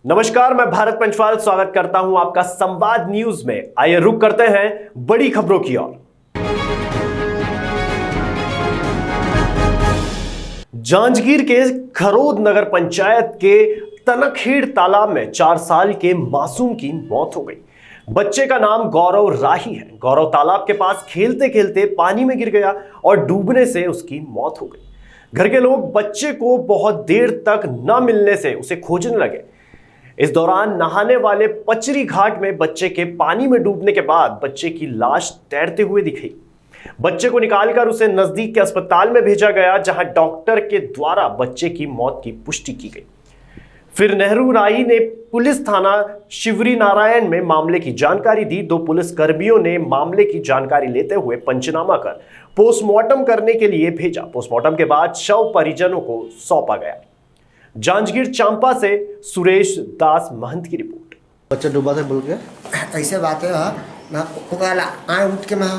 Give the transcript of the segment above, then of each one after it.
नमस्कार, मैं भारत पंचवाल स्वागत करता हूं आपका संवाद न्यूज में। आइए रुक करते हैं बड़ी खबरों की ओर। जांजगीर के खरोद नगर पंचायत के तनखेड़ तालाब में 4 साल के मासूम की मौत हो गई। बच्चे का नाम गौरव राही है। गौरव तालाब के पास खेलते खेलते पानी में गिर गया और डूबने से उसकी मौत हो गई। घर के लोग बच्चे को बहुत देर तक न मिलने से उसे खोजने लगे। इस दौरान नहाने वाले पचरी घाट में बच्चे के पानी में डूबने के बाद बच्चे की लाश तैरते हुए दिखी। बच्चे को निकालकर उसे नजदीक के अस्पताल में भेजा गया, जहां डॉक्टर के द्वारा बच्चे की मौत की पुष्टि की गई। फिर नेहरू राही ने पुलिस थाना शिवरी नारायण में मामले की जानकारी दी। 2 पुलिस कर्मियों ने मामले की जानकारी लेते हुए पंचनामा कर पोस्टमार्टम करने के लिए भेजा। पोस्टमार्टम के बाद शव परिजनों को सौंपा गया। जांजगीर चांपा से सुरेश दास महंत की रिपोर्ट। बच्चा डूबा था बोल के ऐसे बात है ना कोकाला आए उठ के मैं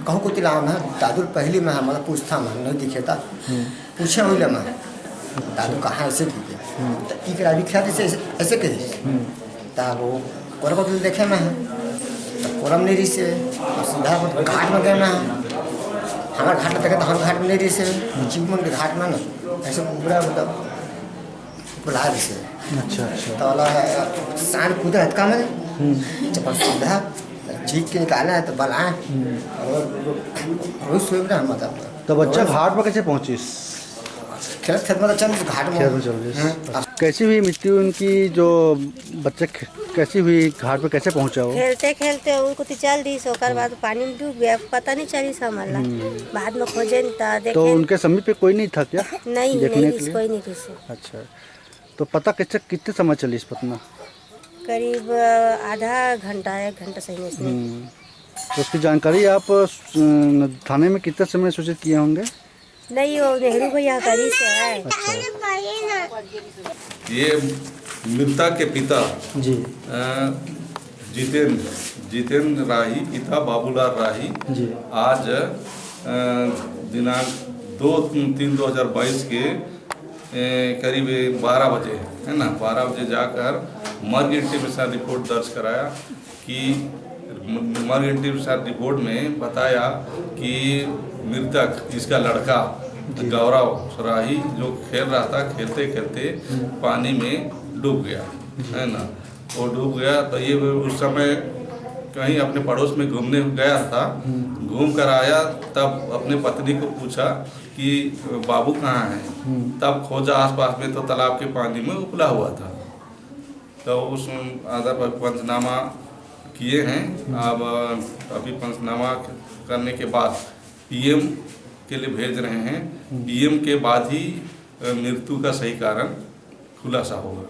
कहूँ को तिला ना दादू पहली में मतलब पूछता मैं नहीं दिखे था पूछे हुई मैं दादू कहाँ ऐसे की तो एक रावी ख्या ऐसे कही तब वो कोरा को देखे मैं तो कोरम नहीं रही से सीधा घाट में गए मैं हमारे घाट में देखे तो हम घाट में नहीं रही से जीवन के घाट में ना ऐसे पूरा मतलब बुला रही से। अच्छा तो वाला सांड कूदा हटका में जब सीधा चीख के निकाला है तो बलाएं और रोज सोए ना मतलब। तो बच्चा घाट पर कैसे पहुंची? खेत खेत में चल घाट में चल गई। कैसी हुई मृत्यु उनकी? जो बच्चा कैसी हुई, घाट पे कैसे पहुंचा वो? खेलते खेलते उनको तो चल दी सोकर बाद पानी में डूब गया, पता नहीं चली समझला। बाद में खोजे नहीं तो उनके समीप पे कोई नहीं था क्या? नहीं कोई नहीं थी। अच्छा, तो पता कैसे कितने समय चली इस पतना? करीब आधा घंटा 1 घंटा सही में। तो उसकी जानकारी आप थाने में कितने समय सूचित किए होंगे? नहीं, वो नेहरू भैया करी से है। अच्छा। ये मृतक के पिता जी जितेंद्र राही पिता बाबूलाल राही जी आज दिनांक 2/3/2022 के करीब 12 बजे है ना 12 बजे जाकर मर्ग इंटीमेशन रिपोर्ट दर्ज कराया कि मर्ग इंटीमेशन रिपोर्ट में बताया कि मृतक इसका लड़का गौरव राही जो खेल रहा था, खेलते खेलते पानी में डूब गया है ना। वो डूब गया तो ये उस समय कहीं अपने पड़ोस में घूमने गया था। घूम कर आया तब अपने पत्नी को पूछा कि बाबू कहाँ हैं। तब खोजा आसपास में तो तालाब के पानी में उपला हुआ था। तो उस आधार पर पंचनामा किए हैं। अब अभी पंचनामा करने के बाद पीएम के लिए भेज रहे हैं। पीएम के बाद ही मृत्यु का सही कारण खुलासा होगा।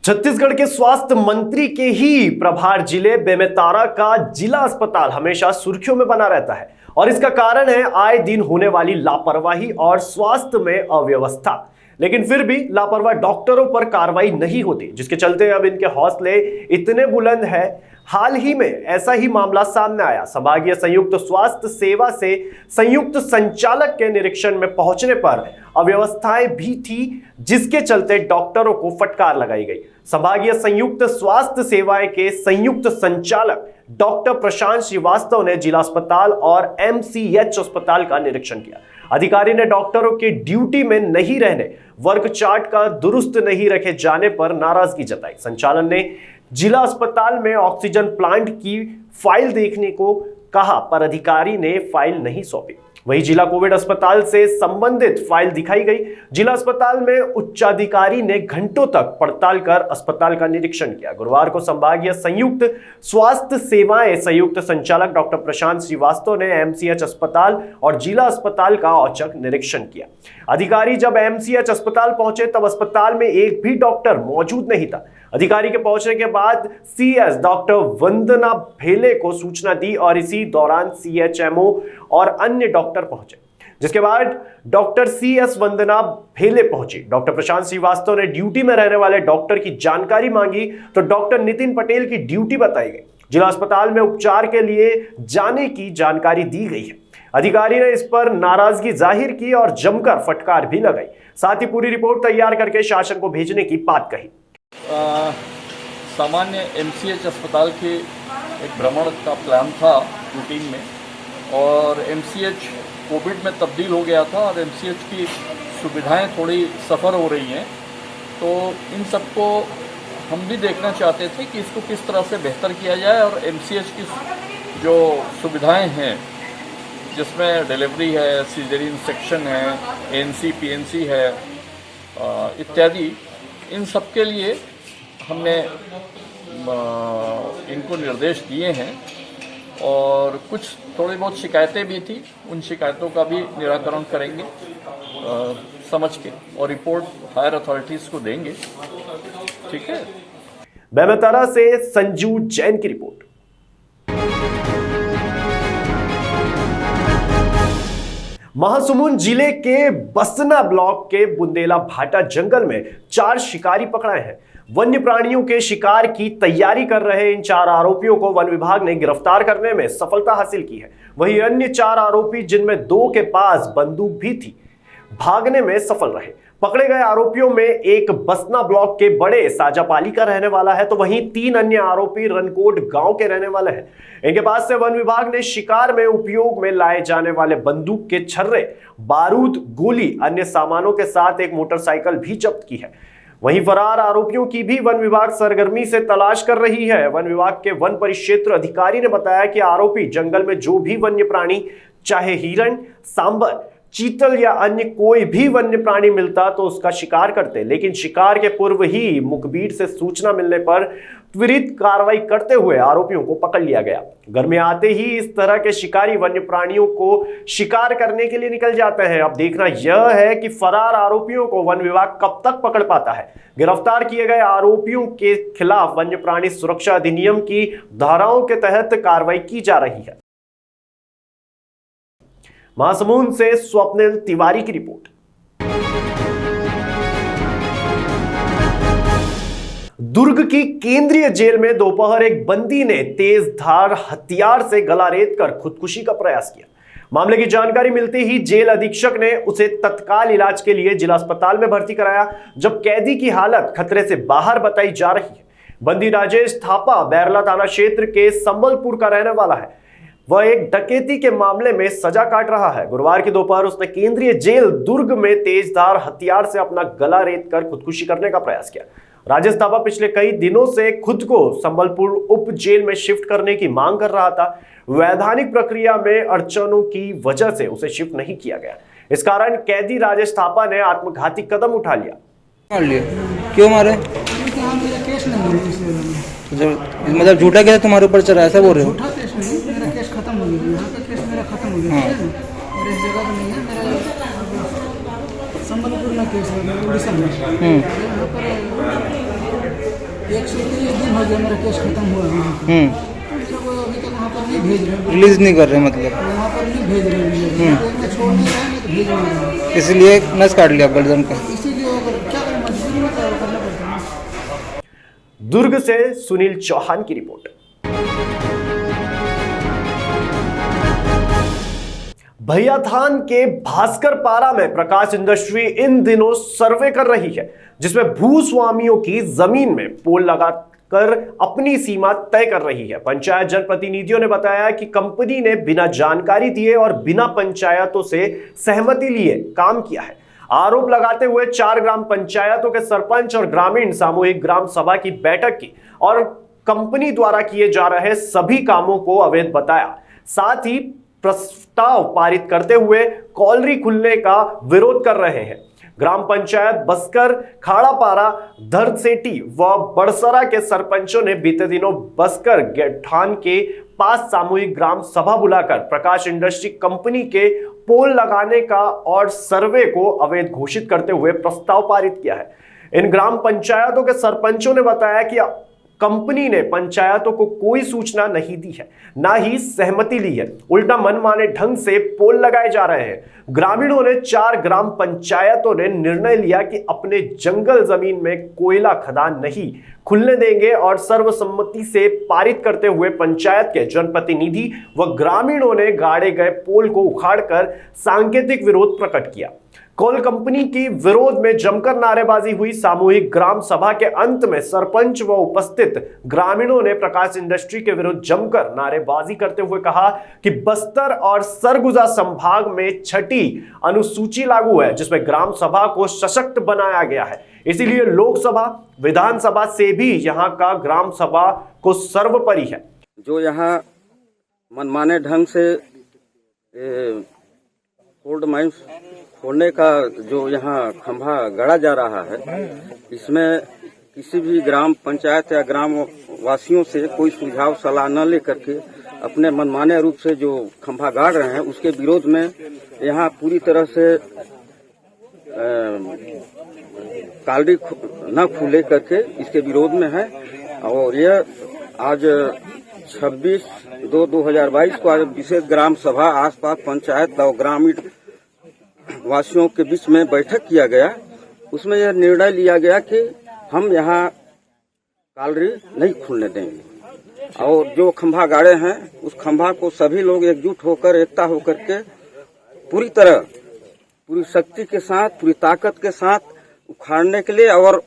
छत्तीसगढ़ के स्वास्थ्य मंत्री के ही प्रभार जिले बेमेतरा का जिला अस्पताल हमेशा सुर्खियों में बना रहता है और इसका कारण है आए दिन होने वाली लापरवाही और स्वास्थ्य में अव्यवस्था। लेकिन फिर भी लापरवाह डॉक्टरों पर कार्रवाई नहीं होती, जिसके चलते अब इनके हौसले इतने बुलंद है। हाल ही में ऐसा ही मामला सामने आया। संभागीय संयुक्त स्वास्थ्य सेवा से संयुक्त संचालक के निरीक्षण में पहुंचने पर अव्यवस्थाएं भी थी, जिसके चलते डॉक्टरों को फटकार लगाई गई। संभागीय संयुक्त स्वास्थ्य सेवाएं के संयुक्त संचालक डॉक्टर प्रशांत श्रीवास्तव ने जिला अस्पताल और एमसीएच अस्पताल का निरीक्षण किया। अधिकारी ने डॉक्टरों के ड्यूटी में नहीं रहने, वर्क चार्ट का दुरुस्त नहीं रखे जाने पर नाराजगी जताई। संचालन ने जिला अस्पताल में ऑक्सीजन प्लांट की फाइल देखने को कहा, पर अधिकारी ने फाइल नहीं सौंपी। वहीं जिला कोविड अस्पताल से संबंधित फाइल दिखाई गई। जिला अस्पताल में उच्चाधिकारी ने घंटों तक पड़ताल कर अस्पताल का निरीक्षण किया। गुरुवार को संभागीय संयुक्त स्वास्थ्य सेवाएं संयुक्त संचालक डॉक्टर प्रशांत श्रीवास्तव ने एमसीएच अस्पताल और जिला अस्पताल का औचक निरीक्षण किया। अधिकारी जब एमसीएच अस्पताल पहुंचे तब अस्पताल में एक भी डॉक्टर मौजूद नहीं था। अधिकारी के पहुंचने के बाद सीएस डॉक्टर वंदना भेले को सूचना दी और इसी दौरान सीएचएमओ और अन्य डॉक्टर पहुंचे, जिसके बाद डॉक्टर सीएस वंदना भेले पहुंची। डॉक्टर प्रशांत श्रीवास्तव ने ड्यूटी में रहने वाले डॉक्टर की जानकारी मांगी तो डॉक्टर नितिन पटेल की ड्यूटी बताई गई। जिला अस्पताल में उपचार के लिए जाने की जानकारी दी गई है। अधिकारी ने इस पर नाराजगी जाहिर की और जमकर फटकार भी लगाई। साथ ही पूरी रिपोर्ट तैयार करके शासन को भेजने की बात कही। सामान्य MCH अस्पताल के एक भ्रमण का प्लान था रूटीन में, और MCH कोविड में तब्दील हो गया था और MCH की सुविधाएं थोड़ी सफ़र हो रही हैं, तो इन सबको हम भी देखना चाहते थे कि इसको किस तरह से बेहतर किया जाए। और MCH की जो सुविधाएं हैं, जिसमें डिलीवरी है, सीजरियन सेक्शन है, ANC PNC है इत्यादि, इन सब के लिए हमने इनको निर्देश दिए हैं। और कुछ थोड़ी बहुत शिकायतें भी थी, उन शिकायतों का भी निराकरण करेंगे समझ के, और रिपोर्ट हायर अथॉरिटीज़ को देंगे। ठीक है। बेमेतरा से संजू जैन की रिपोर्ट। महासमुंद जिले के बसना ब्लॉक के बुंदेला भाटा जंगल में 4 शिकारी पकड़ाए हैं। वन्य प्राणियों के शिकार की तैयारी कर रहे इन 4 आरोपियों को वन विभाग ने गिरफ्तार करने में सफलता हासिल की है। वहीं अन्य 4 आरोपी, जिनमें 2 के पास बंदूक भी थी, भागने में सफल रहे। पकड़े गए आरोपियों में एक बसना ब्लॉक के बड़े साजापाली का रहने वाला है, तो वहीं 3 अन्य आरोपी रनकोट गांव के रहने वाले हैं। इनके पास से वन विभाग ने शिकार में उपयोग में लाए जाने वाले बंदूक के छर्रे, बारूद, गोली, अन्य सामानों के साथ एक मोटरसाइकिल भी जब्त की है। वहीं फरार आरोपियों की भी वन विभाग सरगर्मी से तलाश कर रही है। वन विभाग के वन परिक्षेत्र अधिकारी ने बताया कि आरोपी जंगल में जो भी वन्य प्राणी, चाहे हिरण, सांबर, चीतल या अन्य कोई भी वन्य प्राणी मिलता तो उसका शिकार करते, लेकिन शिकार के पूर्व ही मुखबिर से सूचना मिलने पर त्वरित कार्रवाई करते हुए आरोपियों को पकड़ लिया गया। घर में आते ही इस तरह के शिकारी वन्य प्राणियों को शिकार करने के लिए निकल जाते हैं। अब देखना यह है कि फरार आरोपियों को वन विभाग कब तक पकड़ पाता है। गिरफ्तार किए गए आरोपियों के खिलाफ वन्य प्राणी सुरक्षा अधिनियम की धाराओं के तहत कार्रवाई की जा रही है। महासमुंद से स्वप्निल तिवारी की रिपोर्ट। दुर्ग की केंद्रीय जेल में दोपहर एक बंदी ने तेज धार हथियार से गला रेत कर खुदकुशी का प्रयास किया। मामले की जानकारी मिलते ही जेल अधीक्षक ने उसे तत्काल इलाज के लिए जिला अस्पताल में भर्ती कराया, जब कैदी की हालत खतरे से बाहर बताई जा रही है। बंदी राजेश थापा बैरला थाना क्षेत्र के संबलपुर का रहने वाला है। वह एक डकैती के मामले में सजा काट रहा है। गुरुवार की दोपहर उसने केंद्रीय जेल दुर्ग में तेजधार हथियार से अपना गला रेत कर खुदकुशी करने का प्रयास किया। राजेश थापा पिछले कई दिनों से खुद को संबलपुर उप जेल में शिफ्ट करने की मांग कर रहा था। वैधानिक प्रक्रिया में अड़चनों की वजह से उसे शिफ्ट नहीं किया गया। इस कारण कैदी राजेश थापा ने आत्मघाती कदम उठा लिया। क्यों मारे? मतलब झूठा केस तुम्हारे ऊपर चला, ऐसा बोल रहे हो? झूठा केस नहीं, मेरा केस खत्म हो गया। यहाँ का केस मेरा खत्म हो गया। और इस जगह पे नहीं है, मेरा संबलपुर में केस है, उड़ीसा में। यहाँ पर 130 दिन हो गया मेरा केस खत्म हुआ। अभी तक वहाँ पर नहीं भेज रहे, रिलीज नहीं कर रहे, मतलब वहाँ पर नहीं भेज रहे। मैं छोड़ नहीं रहा, मैं तो भेज नहीं रहा। इसलिए नस काट लिया गर्दन का। इसीलिए क्या करें, मजबूरी में करना पड़ता है। दुर्ग से सुनील चौहान की रिपोर्ट। भैयाथान के भास्कर पारा में प्रकाश इंडस्ट्री इन दिनों सर्वे कर रही है, जिसमें भूस्वामियों की जमीन में पोल लगाकर अपनी सीमा तय कर रही है। पंचायत जनप्रतिनिधियों ने बताया कि कंपनी ने बिना जानकारी दिए और बिना पंचायतों से सहमति लिए काम किया है। आरोप लगाते हुए 4 ग्राम पंचायतों के सरपंच और ग्रामीण सामूहिक ग्राम सभा की बैठक की और कंपनी द्वारा किए जा रहे सभी कामों को अवैध बताया। साथ ही प्रस्ताव पारित करते हुए कॉलरी खुलने का विरोध कर रहे हैं। ग्राम पंचायत बस्कर, खाड़ापारा, धरसेटी व बड़सरा के सरपंचों ने बीते दिनों बस्कर गेठान के पास सामूहिक ग्राम सभा बुलाकर प्रकाश इंडस्ट्री कंपनी के पोल लगाने का और सर्वे को अवैध घोषित करते हुए प्रस्ताव पारित किया है। इन ग्राम पंचायतों के सरपंचों ने बताया कि कंपनी ने पंचायतों को कोई सूचना नहीं दी है, ना ही सहमति ली है। उल्टा मनमाने ढंग से पोल लगाए जा रहे हैं। ग्रामीणों ने 4 ग्राम पंचायतों ने निर्णय लिया कि अपने जंगल जमीन में कोयला खदान नहीं खुलने देंगे और सर्वसम्मति से पारित करते हुए पंचायत के जनप्रतिनिधि व ग्रामीणों ने गाड़े गए पोल को उखाड़कर सांकेतिक विरोध प्रकट किया। कोल कंपनी की विरोध में जमकर नारेबाजी हुई। सामूहिक ग्राम सभा के अंत में सरपंच व उपस्थित ग्रामीणों ने प्रकाश इंडस्ट्री के विरुद्ध जमकर नारेबाजी करते हुए कहा कि बस्तर और सरगुजा संभाग में 6ठी अनुसूची लागू है, जिसमें ग्राम सभा को सशक्त बनाया गया है। इसीलिए लोकसभा विधानसभा से भी यहाँ का ग्राम सभा को सर्वोपरि है। जो यहाँ मनमाने ढंग से गोल्ड माइंस खोलने का जो यहाँ खंभा गड़ा जा रहा है, इसमें किसी भी ग्राम पंचायत या ग्राम वासियों से कोई सुझाव सलाह न लेकर के अपने मनमाने रूप से जो खंभा गाड़ रहे हैं, उसके विरोध में यहाँ पूरी तरह से कालडी न खुले करके इसके विरोध में है। और यह आज 26/2/2022 को आज विशेष ग्राम सभा आसपास पंचायत और ग्रामीण वासियों के बीच में बैठक किया गया। उसमें यह निर्णय लिया गया कि हम यहाँ कालरी नहीं खुलने देंगे और जो खंभा गाड़े हैं उस खंभा को सभी लोग एकजुट होकर एकता होकर के पूरी तरह पूरी शक्ति के साथ पूरी ताकत के साथ उखाड़ने के लिए और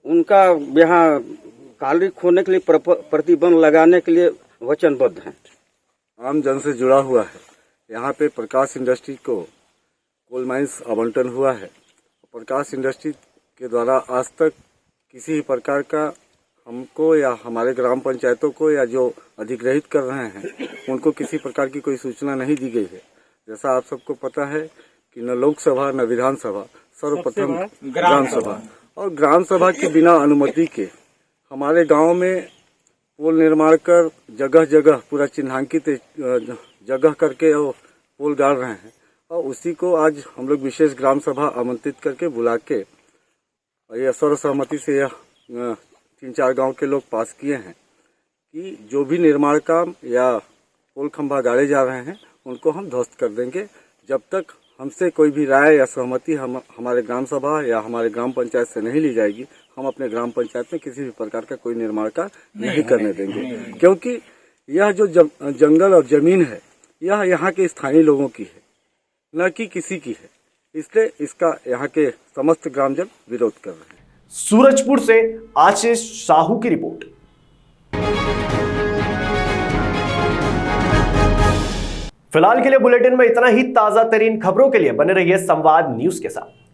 उनका यहाँ कालरी खोलने के लिए प्रतिबंध लगाने के लिए वचनबद्ध हैं। आम जन से जुड़ा हुआ है। यहाँ पे प्रकाश इंडस्ट्री को कोल माइंस आवंटन हुआ है। प्रकाश इंडस्ट्री के द्वारा आज तक किसी भी प्रकार का हमको या हमारे ग्राम पंचायतों को या जो अधिग्रहित कर रहे हैं उनको किसी प्रकार की कोई सूचना नहीं दी गई है। जैसा आप सबको पता है कि न लोकसभा न विधानसभा, सर्वप्रथम ग्राम सभा, और ग्राम सभा के बिना अनुमति के हमारे गांव में पोल निर्माण कर जगह जगह पूरा चिन्हांकित जगह करके वो पोल गाड़ रहे हैं। और उसी को आज हम लोग विशेष ग्राम सभा आमंत्रित करके बुला के यह सर्वसहमति से यह 3-4 गांव के लोग पास किए हैं कि जो भी निर्माण काम या पोल खंभा गाड़े जा रहे हैं उनको हम ध्वस्त कर देंगे, जब तक हमसे कोई भी राय या सहमति हमारे ग्राम सभा या हमारे ग्राम पंचायत से नहीं ली जाएगी। हम अपने ग्राम पंचायत में किसी भी प्रकार का कोई निर्माण का नहीं करने देंगे, क्योंकि यह जो जंगल और जमीन है यह यहाँ के स्थानीय लोगों की है, न कि किसी की है। इसलिए इसका यहाँ के समस्त ग्रामजन विरोध कर रहे हैं। सूरजपुर से आशीष साहू की रिपोर्ट। फिलहाल के लिए बुलेटिन में इतना ही। ताजा तरीन खबरों के लिए बने रहिए संवाद न्यूज के साथ।